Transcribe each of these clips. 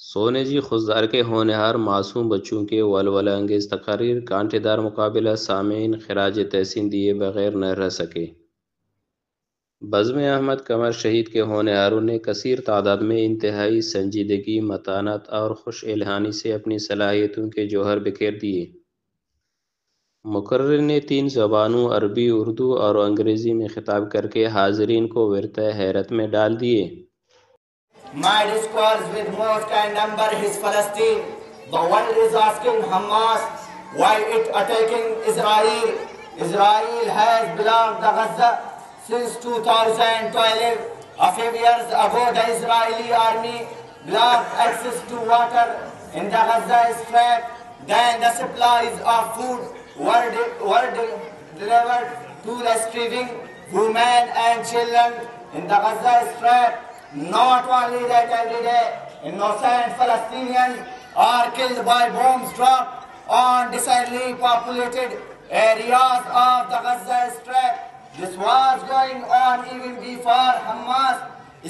सोने जी खुशदार के होनहार मासूम बच्चों के वलवला अंगेज तकारीर कांटेदार मुकाबला सामीन खराज तहसीन दिए बगैर न रह सके। बज़्म अहमद कमर शहीद के होनहारों ने कसीर तादाद में इंतहाई संजीदगी मतानत और खुश एलहानी से अपनी सलाहियतों के जौहर बिखेर दिए। मुकर्रिर ने तीन ज़बानों अरबी उर्दू और अंग्रेज़ी में खिताब करके हाज़रीन को विरता हैरत में डाल दिए। My discourse with most and number is Palestine. The world is asking Hamas why it attacking Israel. Israel has belonged to Gaza since 2012. A few years ago, the Israeli army blocked access to water in the Gaza Strip. Then the supplies of food were delivered to the starving women and children in the Gaza Strip. Not only that, every day innocent Palestinians are killed by bombs dropped on densely populated areas of the Gaza Strip. This was going on even before Hamas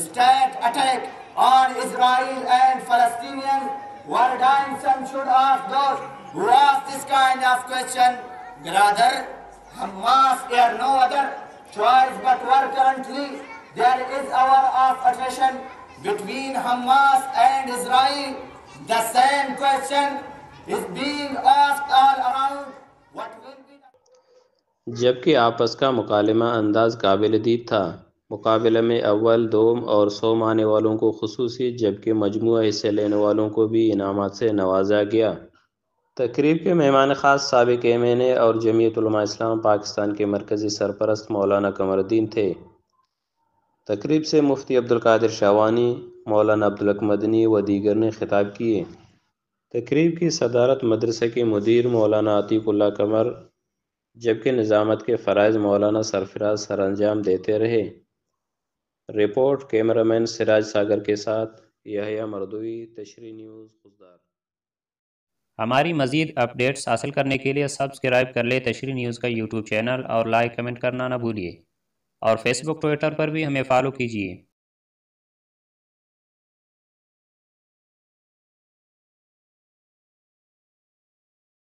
state attack on Israel, and Palestinians were dying. Some should ask those who ask this kind of question, brother, Hamas have no other choice but war currently. There is hour of attrition between Hamas and Israel. The same question is being asked all around. What will be जबकि आपस का मुकालमा अंदाज काबिल दीद था। मुकाबले में अव्वल दोम और सोम आने वालों को खुसूसी जबकि मजमूआ हिस्से लेने वालों को भी इनामात से नवाजा गया। तकरीब के मेहमान ख़ास साबिक़ एम और जमीयत उलमा इस्लाम पाकिस्तान के मरकज़ी सरपरस्त मौलाना कमरुद्दीन थे। तकरीब से मुफ्ती अब्दुल कादिर शावानी, मौलाना अब्दुल हक मदनी व दीगर ने खिताब किए। तकरीब की सदारत मदरसे के मुदीर मौलाना अतीकुल्लाह कमर जबकि निज़ामत के फ़राइज़ मौलाना सरफराज सरअंजाम देते रहे। रिपोर्ट कैमरामैन सिराज सागर के साथ यहया मरदुई, तशरी न्यूज़ खुशदार। हमारी मज़ीद अपडेट्स हासिल करने के लिए सब्सक्राइब कर ले तशरी न्यूज़ का यूट्यूब चैनल और लाइक कमेंट करना ना भूलिए और फेसबुक ट्विटर पर भी हमें फॉलो कीजिए।